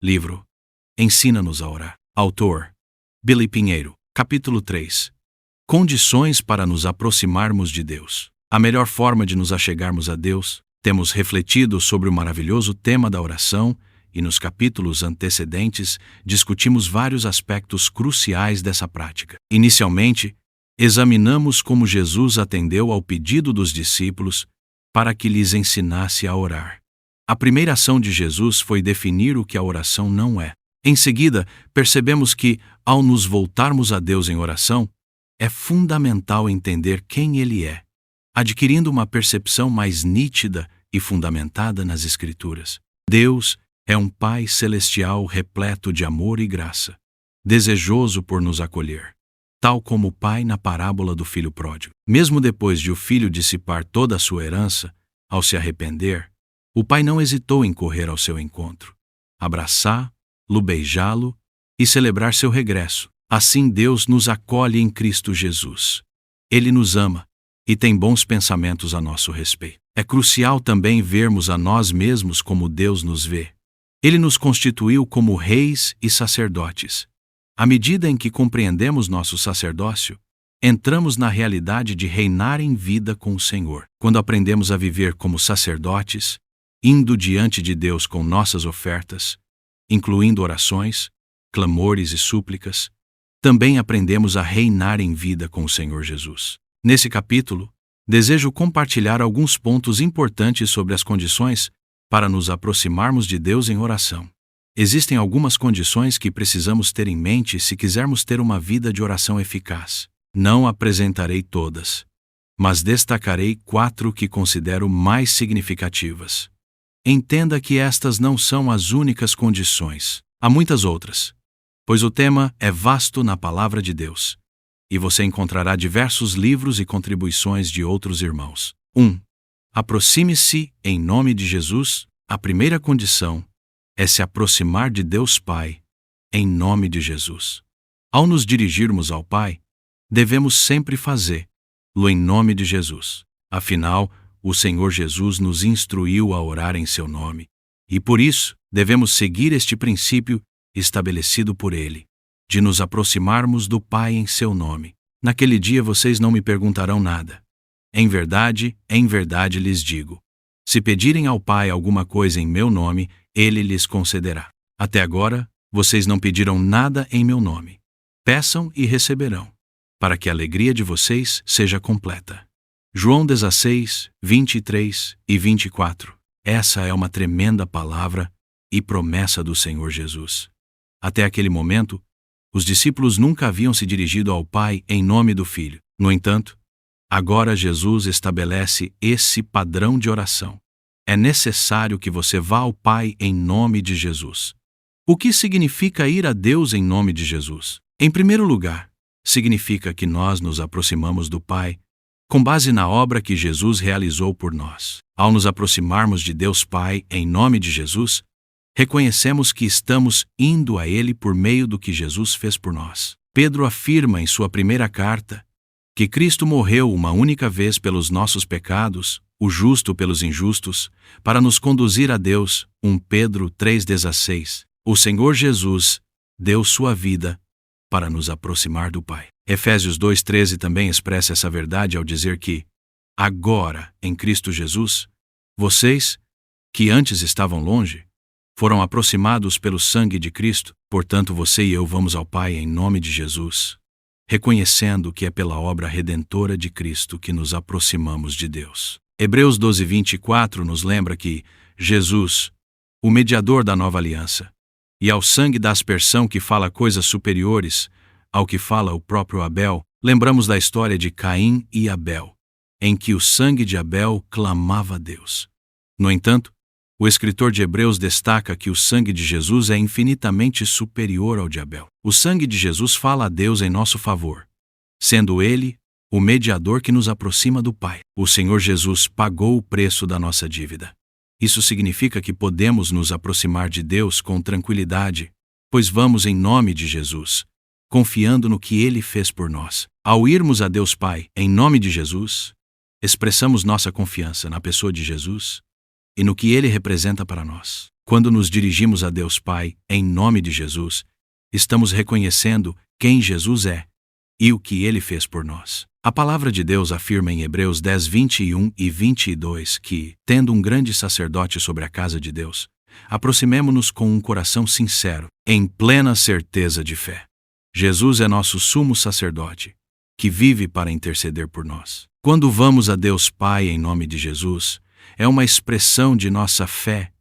Livro Ensina-nos a orar. Autor Billy Pinheiro. Capítulo 3. Condições para nos aproximarmos de Deus. A melhor forma de nos achegarmos a Deus. Temos refletido sobre o maravilhoso tema da oração e nos capítulos antecedentes discutimos vários aspectos cruciais dessa prática. Inicialmente, examinamos como Jesus atendeu ao pedido dos discípulos para que lhes ensinasse a orar. A primeira ação de Jesus foi definir o que a oração não é. Em seguida, percebemos que, ao nos voltarmos a Deus em oração, é fundamental entender quem Ele é, adquirindo uma percepção mais nítida e fundamentada nas Escrituras. Deus é um Pai celestial repleto de amor e graça, desejoso por nos acolher, tal como o pai na parábola do filho pródigo. Mesmo depois de o filho dissipar toda a sua herança, ao se arrepender, o pai não hesitou em correr ao seu encontro, abraçá-lo, beijá-lo e celebrar seu regresso. Assim Deus nos acolhe em Cristo Jesus. Ele nos ama e tem bons pensamentos a nosso respeito. É crucial também vermos a nós mesmos como Deus nos vê. Ele nos constituiu como reis e sacerdotes. À medida em que compreendemos nosso sacerdócio, entramos na realidade de reinar em vida com o Senhor. Quando aprendemos a viver como sacerdotes, indo diante de Deus com nossas ofertas, incluindo orações, clamores e súplicas, também aprendemos a reinar em vida com o Senhor Jesus. Nesse capítulo, desejo compartilhar alguns pontos importantes sobre as condições para nos aproximarmos de Deus em oração. Existem algumas condições que precisamos ter em mente se quisermos ter uma vida de oração eficaz. Não apresentarei todas, mas destacarei 4 que considero mais significativas. Entenda que estas não são as únicas condições. Há muitas outras, pois o tema é vasto na Palavra de Deus, e você encontrará diversos livros e contribuições de outros irmãos. 1. Aproxime-se em nome de Jesus. A primeira condição é se aproximar de Deus Pai, em nome de Jesus. Ao nos dirigirmos ao Pai, devemos sempre fazê-lo em nome de Jesus. Afinal, o Senhor Jesus nos instruiu a orar em seu nome, e por isso devemos seguir este princípio estabelecido por Ele, de nos aproximarmos do Pai em seu nome. Naquele dia vocês não me perguntarão nada. Em verdade lhes digo, se pedirem ao Pai alguma coisa em meu nome, Ele lhes concederá. Até agora, vocês não pediram nada em meu nome. Peçam e receberão, para que a alegria de vocês seja completa. João 16, 23 e 24. Essa é uma tremenda palavra e promessa do Senhor Jesus. Até aquele momento, os discípulos nunca haviam se dirigido ao Pai em nome do Filho. No entanto, agora Jesus estabelece esse padrão de oração. É necessário que você vá ao Pai em nome de Jesus. O que significa ir a Deus em nome de Jesus? Em primeiro lugar, significa que nós nos aproximamos do Pai com base na obra que Jesus realizou por nós. Ao nos aproximarmos de Deus Pai em nome de Jesus, reconhecemos que estamos indo a Ele por meio do que Jesus fez por nós. Pedro afirma em sua primeira carta que Cristo morreu uma única vez pelos nossos pecados, o justo pelos injustos, para nos conduzir a Deus. 1 Pedro 3,16. O Senhor Jesus deu sua vida para nos aproximar do Pai. Efésios 2,13 também expressa essa verdade ao dizer que, agora, em Cristo Jesus, vocês, que antes estavam longe, foram aproximados pelo sangue de Cristo. Portanto, você e eu vamos ao Pai em nome de Jesus, reconhecendo que é pela obra redentora de Cristo que nos aproximamos de Deus. Hebreus 12:24 nos lembra que Jesus, o mediador da nova aliança, e ao sangue da aspersão que fala coisas superiores ao que fala o próprio Abel, lembramos da história de Caim e Abel, em que o sangue de Abel clamava a Deus. No entanto, o escritor de Hebreus destaca que o sangue de Jesus é infinitamente superior ao de Abel. O sangue de Jesus fala a Deus em nosso favor, sendo Ele o mediador que nos aproxima do Pai. O Senhor Jesus pagou o preço da nossa dívida. Isso significa que podemos nos aproximar de Deus com tranquilidade, pois vamos em nome de Jesus, confiando no que Ele fez por nós. Ao irmos a Deus Pai em nome de Jesus, expressamos nossa confiança na pessoa de Jesus e no que ele representa para nós. Quando nos dirigimos a Deus Pai em nome de Jesus, estamos reconhecendo quem Jesus é e o que ele fez por nós. A palavra de Deus afirma em Hebreus 10, 21 e 22 que, tendo um grande sacerdote sobre a casa de Deus, aproximemo-nos com um coração sincero, em plena certeza de fé. Jesus é nosso sumo sacerdote, que vive para interceder por nós. Quando vamos a Deus Pai em nome de Jesus, é uma expressão de nossa fé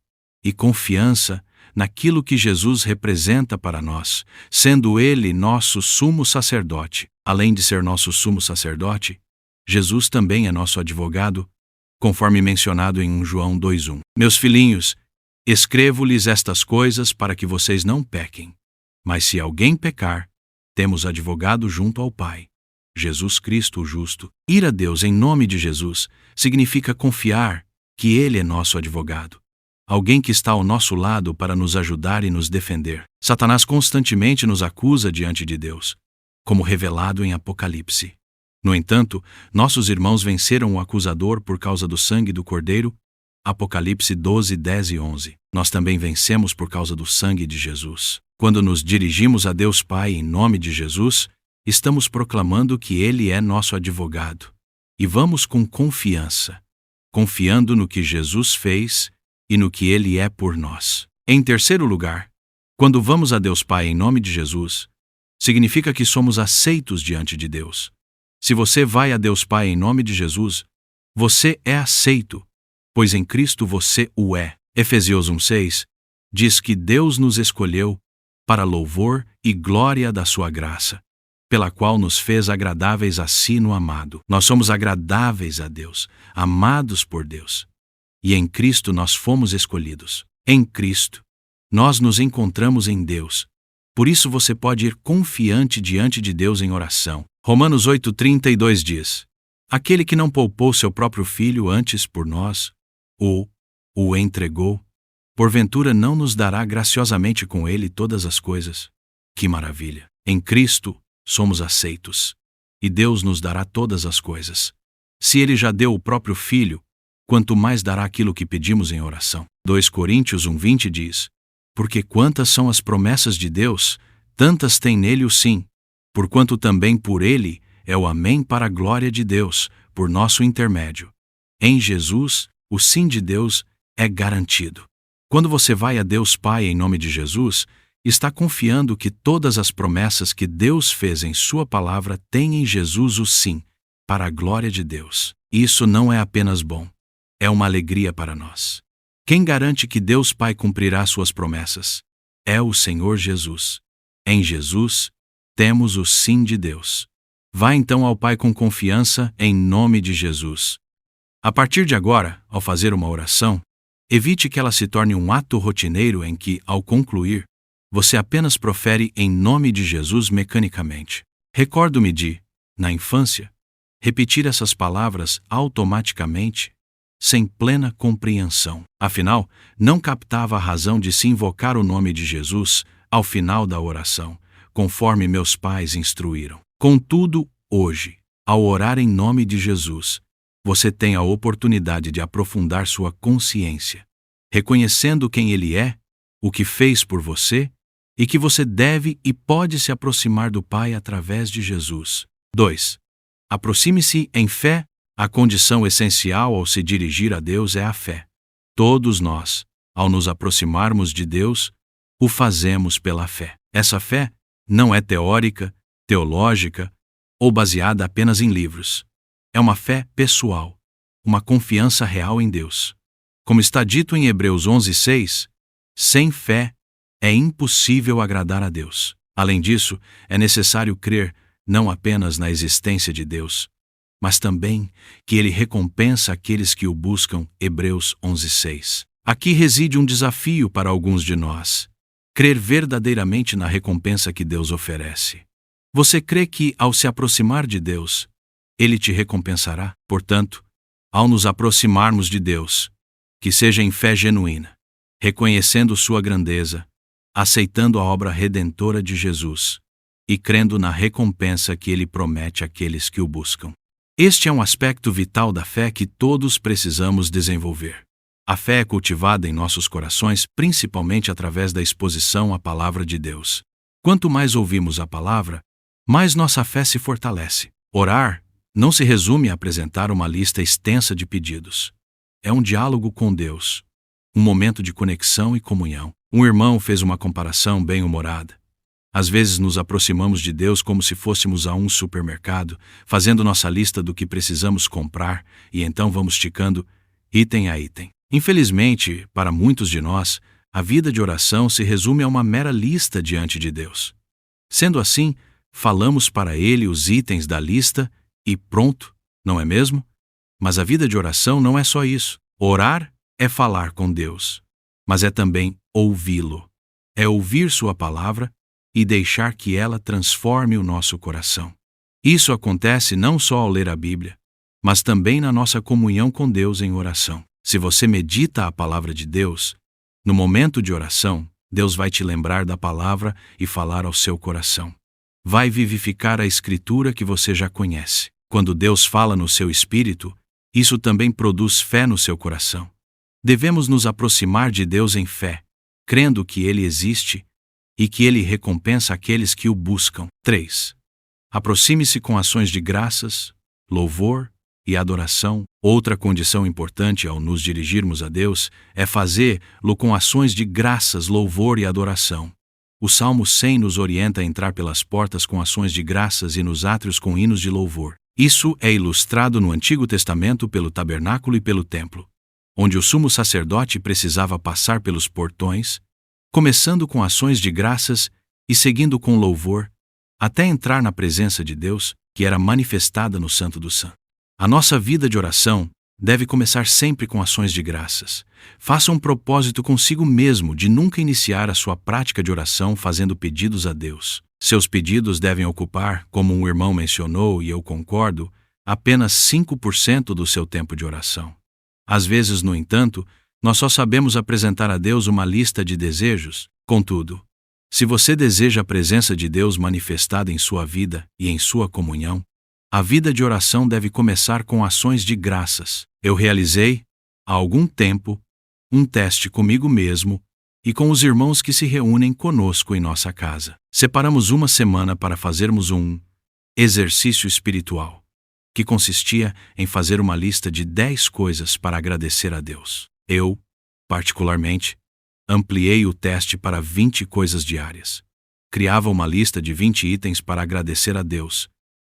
e confiança naquilo que Jesus representa para nós, sendo Ele nosso sumo sacerdote. Além de ser nosso sumo sacerdote, Jesus também é nosso advogado, conforme mencionado em 1 João 2:1. Meus filhinhos, escrevo-lhes estas coisas para que vocês não pequem. Mas se alguém pecar, temos advogado junto ao Pai, Jesus Cristo o justo. Ir a Deus em nome de Jesus significa confiar que Ele é nosso advogado, alguém que está ao nosso lado para nos ajudar e nos defender. Satanás constantemente nos acusa diante de Deus, como revelado em Apocalipse. No entanto, nossos irmãos venceram o acusador por causa do sangue do Cordeiro, Apocalipse 12, 10 e 11. Nós também vencemos por causa do sangue de Jesus. Quando nos dirigimos a Deus Pai em nome de Jesus, estamos proclamando que Ele é nosso advogado. E vamos com confiança, confiando no que Jesus fez e no que Ele é por nós. Em terceiro lugar, quando vamos a Deus Pai em nome de Jesus, significa que somos aceitos diante de Deus. Se você vai a Deus Pai em nome de Jesus, você é aceito, pois em Cristo você o é. Efésios 1:6 diz que Deus nos escolheu para louvor e glória da sua graça, pela qual nos fez agradáveis a si no amado. Nós somos agradáveis a Deus, amados por Deus. E em Cristo nós fomos escolhidos. Em Cristo, nós nos encontramos em Deus. Por isso você pode ir confiante diante de Deus em oração. Romanos 8:32 diz: aquele que não poupou seu próprio filho antes por nós, ou o entregou, porventura não nos dará graciosamente com ele todas as coisas? Que maravilha! Em Cristo somos aceitos, e Deus nos dará todas as coisas. Se Ele já deu o próprio Filho, quanto mais dará aquilo que pedimos em oração. 2 Coríntios 1:20 diz: porque quantas são as promessas de Deus, tantas tem nele o sim, porquanto também por Ele é o amém para a glória de Deus, por nosso intermédio. Em Jesus, o sim de Deus é garantido. Quando você vai a Deus Pai em nome de Jesus, está confiando que todas as promessas que Deus fez em sua palavra têm em Jesus o sim, para a glória de Deus. Isso não é apenas bom, é uma alegria para nós. Quem garante que Deus Pai cumprirá suas promessas? É o Senhor Jesus. Em Jesus, temos o sim de Deus. Vá então ao Pai com confiança em nome de Jesus. A partir de agora, ao fazer uma oração, evite que ela se torne um ato rotineiro em que, ao concluir, você apenas profere em nome de Jesus mecanicamente. Recordo-me de, na infância, repetir essas palavras automaticamente, sem plena compreensão. Afinal, não captava a razão de se invocar o nome de Jesus ao final da oração, conforme meus pais instruíram. Contudo, hoje, ao orar em nome de Jesus, você tem a oportunidade de aprofundar sua consciência, reconhecendo quem Ele é, o que fez por você e que você deve e pode se aproximar do Pai através de Jesus. 2. Aproxime-se em fé. A condição essencial ao se dirigir a Deus é a fé. Todos nós, ao nos aproximarmos de Deus, o fazemos pela fé. Essa fé não é teórica, teológica ou baseada apenas em livros. É uma fé pessoal, uma confiança real em Deus. Como está dito em Hebreus 11:6, sem fé é impossível agradar a Deus. Além disso, é necessário crer não apenas na existência de Deus, mas também que Ele recompensa aqueles que o buscam. Hebreus 11:6. Aqui reside um desafio para alguns de nós: crer verdadeiramente na recompensa que Deus oferece. Você crê que, ao se aproximar de Deus, Ele te recompensará? Portanto, ao nos aproximarmos de Deus, que seja em fé genuína, reconhecendo sua grandeza, aceitando a obra redentora de Jesus e crendo na recompensa que Ele promete àqueles que o buscam. Este é um aspecto vital da fé que todos precisamos desenvolver. A fé é cultivada em nossos corações principalmente através da exposição à palavra de Deus. Quanto mais ouvimos a palavra, mais nossa fé se fortalece. Orar não se resume a apresentar uma lista extensa de pedidos. É um diálogo com Deus, um momento de conexão e comunhão. Um irmão fez uma comparação bem-humorada. Às vezes nos aproximamos de Deus como se fôssemos a um supermercado, fazendo nossa lista do que precisamos comprar e então vamos ticando item a item. Infelizmente, para muitos de nós, a vida de oração se resume a uma mera lista diante de Deus. Sendo assim, falamos para Ele os itens da lista e pronto, não é mesmo? Mas a vida de oração não é só isso. Orar é falar com Deus, mas é também ouvi-lo. É ouvir sua palavra e deixar que ela transforme o nosso coração. Isso acontece não só ao ler a Bíblia, mas também na nossa comunhão com Deus em oração. Se você medita a palavra de Deus, no momento de oração, Deus vai te lembrar da palavra e falar ao seu coração. Vai vivificar a escritura que você já conhece. Quando Deus fala no seu espírito, isso também produz fé no seu coração. Devemos nos aproximar de Deus em fé, crendo que Ele existe e que Ele recompensa aqueles que o buscam. 3. Aproxime-se com ações de graças, louvor e adoração. Outra condição importante ao nos dirigirmos a Deus é fazê-lo com ações de graças, louvor e adoração. O Salmo 100 nos orienta a entrar pelas portas com ações de graças e nos átrios com hinos de louvor. Isso é ilustrado no Antigo Testamento pelo tabernáculo e pelo templo, onde o sumo sacerdote precisava passar pelos portões, começando com ações de graças e seguindo com louvor, até entrar na presença de Deus, que era manifestada no Santo dos Santos. A nossa vida de oração deve começar sempre com ações de graças. Faça um propósito consigo mesmo de nunca iniciar a sua prática de oração fazendo pedidos a Deus. Seus pedidos devem ocupar, como um irmão mencionou e eu concordo, apenas 5% do seu tempo de oração. Às vezes, no entanto, nós só sabemos apresentar a Deus uma lista de desejos. Contudo, se você deseja a presença de Deus manifestada em sua vida e em sua comunhão, a vida de oração deve começar com ações de graças. Eu realizei, há algum tempo, um teste comigo mesmo e com os irmãos que se reúnem conosco em nossa casa. Separamos uma semana para fazermos um exercício espiritual, que consistia em fazer uma lista de 10 coisas para agradecer a Deus. Eu, particularmente, ampliei o teste para 20 coisas diárias. Criava uma lista de 20 itens para agradecer a Deus,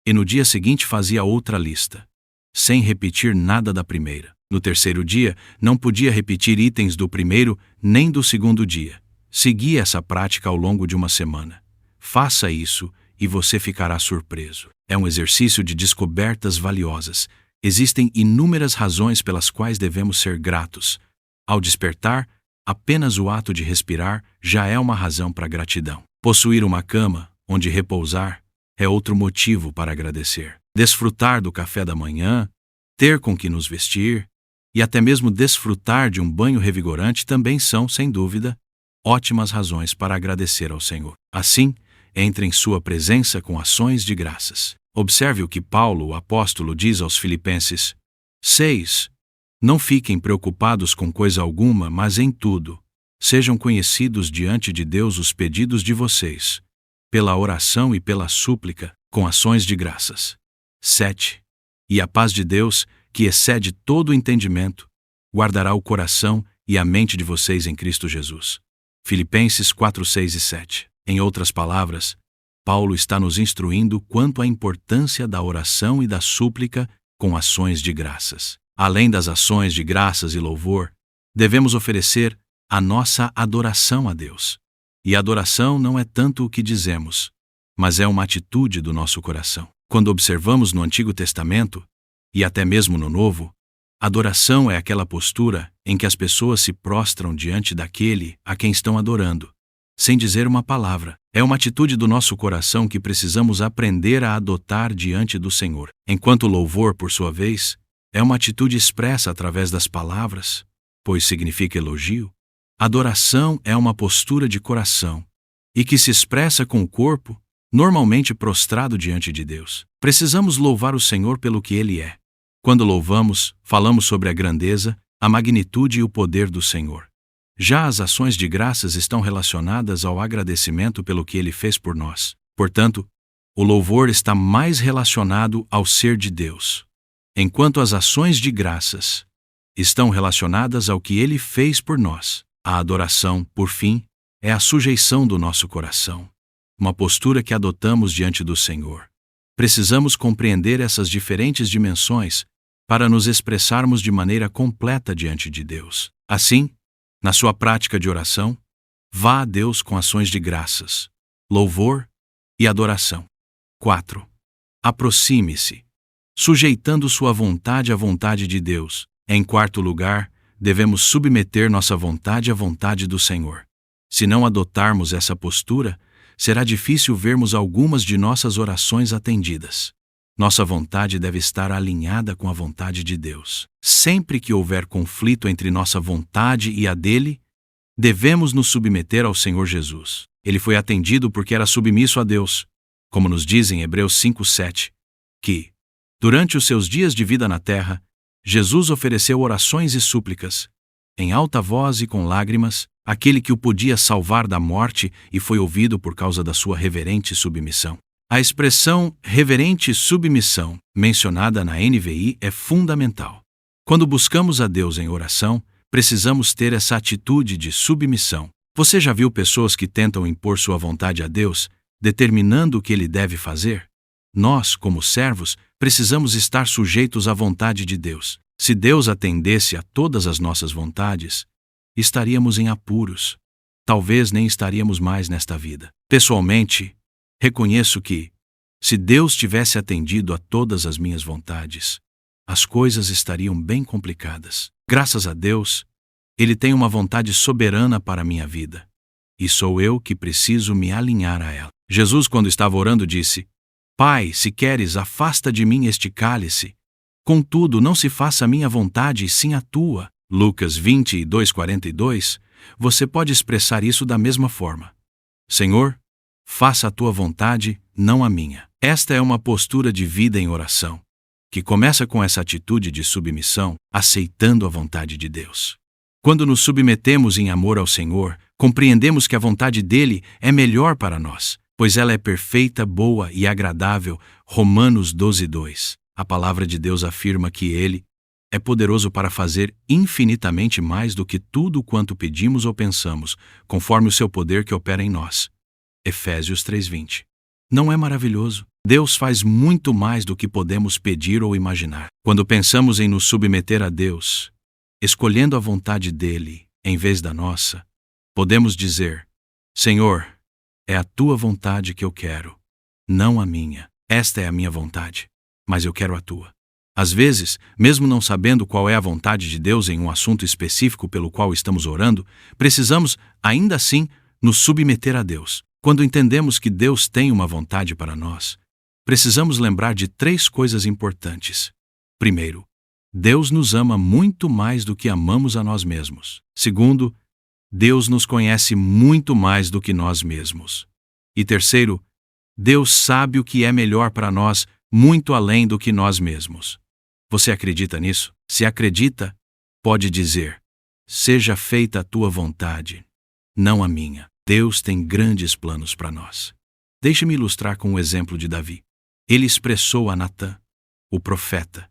e no dia seguinte fazia outra lista, sem repetir nada da primeira. No terceiro dia, não podia repetir itens do primeiro nem do segundo dia. Segui essa prática ao longo de uma semana. Faça isso e você ficará surpreso. É um exercício de descobertas valiosas. Existem inúmeras razões pelas quais devemos ser gratos. Ao despertar, apenas o ato de respirar já é uma razão para gratidão. Possuir uma cama onde repousar é outro motivo para agradecer. Desfrutar do café da manhã, ter com que nos vestir e até mesmo desfrutar de um banho revigorante também são, sem dúvida, ótimas razões para agradecer ao Senhor. Assim, entre em sua presença com ações de graças. Observe o que Paulo, o apóstolo, diz aos Filipenses. 6. Não fiquem preocupados com coisa alguma, mas em tudo, sejam conhecidos diante de Deus os pedidos de vocês, pela oração e pela súplica, com ações de graças. 7. E a paz de Deus, que excede todo o entendimento, guardará o coração e a mente de vocês em Cristo Jesus. Filipenses 4, 6 e 7. Em outras palavras, Paulo está nos instruindo quanto à importância da oração e da súplica com ações de graças. Além das ações de graças e louvor, devemos oferecer a nossa adoração a Deus. E a adoração não é tanto o que dizemos, mas é uma atitude do nosso coração. Quando observamos no Antigo Testamento, e até mesmo no Novo, adoração é aquela postura em que as pessoas se prostram diante daquele a quem estão adorando, sem dizer uma palavra. É uma atitude do nosso coração que precisamos aprender a adotar diante do Senhor. Enquanto o louvor, por sua vez, é uma atitude expressa através das palavras, pois significa elogio. Adoração é uma postura de coração e que se expressa com o corpo, normalmente prostrado diante de Deus. Precisamos louvar o Senhor pelo que Ele é. Quando louvamos, falamos sobre a grandeza, a magnitude e o poder do Senhor. Já as ações de graças estão relacionadas ao agradecimento pelo que Ele fez por nós. Portanto, o louvor está mais relacionado ao ser de Deus, enquanto as ações de graças estão relacionadas ao que Ele fez por nós. A adoração, por fim, é a sujeição do nosso coração, uma postura que adotamos diante do Senhor. Precisamos compreender essas diferentes dimensões para nos expressarmos de maneira completa diante de Deus. Assim, na sua prática de oração, vá a Deus com ações de graças, louvor e adoração. 4. Aproxime-se, sujeitando sua vontade à vontade de Deus. Em quarto lugar, devemos submeter nossa vontade à vontade do Senhor. Se não adotarmos essa postura, será difícil vermos algumas de nossas orações atendidas. Nossa vontade deve estar alinhada com a vontade de Deus. Sempre que houver conflito entre nossa vontade e a dele, devemos nos submeter ao Senhor Jesus. Ele foi atendido porque era submisso a Deus, como nos diz em Hebreus 5:7, que, durante os seus dias de vida na terra, Jesus ofereceu orações e súplicas, em alta voz e com lágrimas, àquele que o podia salvar da morte e foi ouvido por causa da sua reverente submissão. A expressão reverente submissão, mencionada na NVI, é fundamental. Quando buscamos a Deus em oração, precisamos ter essa atitude de submissão. Você já viu pessoas que tentam impor sua vontade a Deus, determinando o que Ele deve fazer? Nós, como servos, precisamos estar sujeitos à vontade de Deus. Se Deus atendesse a todas as nossas vontades, estaríamos em apuros. Talvez nem estaríamos mais nesta vida. Pessoalmente, reconheço que, se Deus tivesse atendido a todas as minhas vontades, as coisas estariam bem complicadas. Graças a Deus, Ele tem uma vontade soberana para a minha vida, e sou eu que preciso me alinhar a ela. Jesus, quando estava orando, disse: Pai, se queres, afasta de mim este cálice. Contudo, não se faça a minha vontade, e sim a tua. Lucas 22:42, você pode expressar isso da mesma forma. Senhor, faça a tua vontade, não a minha. Esta é uma postura de vida em oração, que começa com essa atitude de submissão, aceitando a vontade de Deus. Quando nos submetemos em amor ao Senhor, compreendemos que a vontade dele é melhor para nós, pois ela é perfeita, boa e agradável. Romanos 12:2. A palavra de Deus afirma que Ele é poderoso para fazer infinitamente mais do que tudo quanto pedimos ou pensamos, conforme o seu poder que opera em nós. Efésios 3:20. Não é maravilhoso? Deus faz muito mais do que podemos pedir ou imaginar. Quando pensamos em nos submeter a Deus, escolhendo a vontade dele em vez da nossa, podemos dizer: Senhor, é a tua vontade que eu quero, não a minha. Esta é a minha vontade, mas eu quero a tua. Às vezes, mesmo não sabendo qual é a vontade de Deus em um assunto específico pelo qual estamos orando, precisamos, ainda assim, nos submeter a Deus. Quando entendemos que Deus tem uma vontade para nós, precisamos lembrar de 3 coisas importantes. Primeiro, Deus nos ama muito mais do que amamos a nós mesmos. Segundo, Deus nos conhece muito mais do que nós mesmos. E terceiro, Deus sabe o que é melhor para nós, muito além do que nós mesmos. Você acredita nisso? Se acredita, pode dizer: seja feita a tua vontade, não a minha. Deus tem grandes planos para nós. Deixe-me ilustrar com o exemplo de Davi. Ele expressou a Natã, o profeta,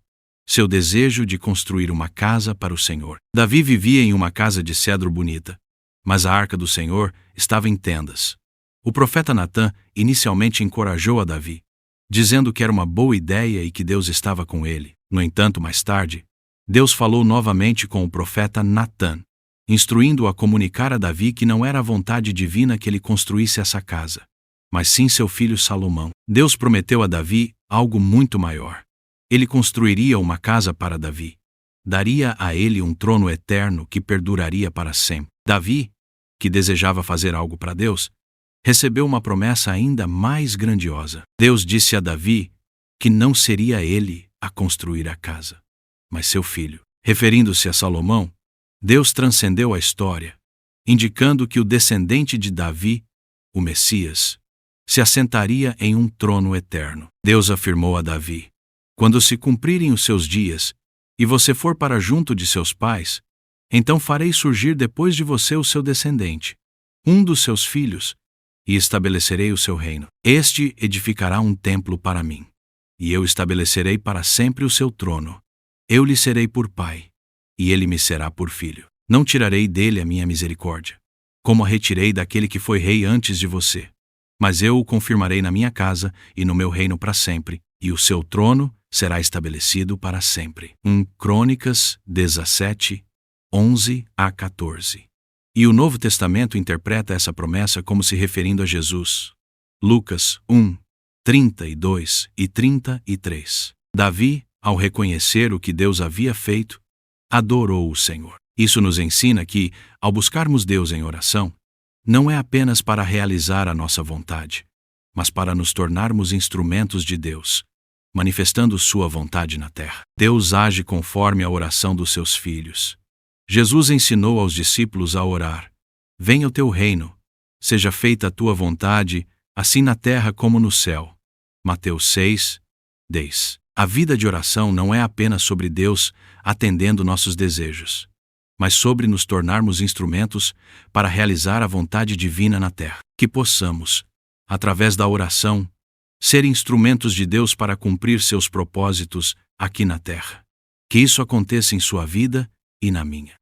seu desejo de construir uma casa para o Senhor. Davi vivia em uma casa de cedro bonita, mas a arca do Senhor estava em tendas. O profeta Natã inicialmente encorajou a Davi, dizendo que era uma boa ideia e que Deus estava com ele. No entanto, mais tarde, Deus falou novamente com o profeta Natã, instruindo-o a comunicar a Davi que não era a vontade divina que ele construísse essa casa, mas sim seu filho Salomão. Deus prometeu a Davi algo muito maior. Ele construiria uma casa para Davi. Daria a ele um trono eterno que perduraria para sempre. Davi, que desejava fazer algo para Deus, recebeu uma promessa ainda mais grandiosa. Deus disse a Davi que não seria ele a construir a casa, mas seu filho. Referindo-se a Salomão, Deus transcendeu a história, indicando que o descendente de Davi, o Messias, se assentaria em um trono eterno. Deus afirmou a Davi: quando se cumprirem os seus dias, e você for para junto de seus pais, Então farei surgir depois de você o seu descendente, um dos seus filhos, e estabelecerei o seu reino. Este edificará um templo para mim, e eu estabelecerei para sempre o seu trono. Eu lhe serei por pai, e ele me será por filho. Não tirarei dele a minha misericórdia, como a retirei daquele que foi rei antes de você. Mas eu o confirmarei na minha casa e no meu reino para sempre, e o seu trono será estabelecido para sempre. 1 Crônicas 17, 11 a 14. E o Novo Testamento interpreta essa promessa como se referindo a Jesus. Lucas 1, 32 e 33. Davi, ao reconhecer o que Deus havia feito, adorou o Senhor. Isso nos ensina que, ao buscarmos Deus em oração, não é apenas para realizar a nossa vontade, mas para nos tornarmos instrumentos de Deus, manifestando sua vontade na terra. Deus age conforme a oração dos seus filhos. Jesus ensinou aos discípulos a orar: venha o teu reino, seja feita a tua vontade, assim na terra como no céu. Mateus 6, 10. A vida de oração não é apenas sobre Deus atendendo nossos desejos, mas sobre nos tornarmos instrumentos para realizar a vontade divina na terra. Que possamos, através da oração, ser instrumentos de Deus para cumprir seus propósitos aqui na terra. Que isso aconteça em sua vida e na minha.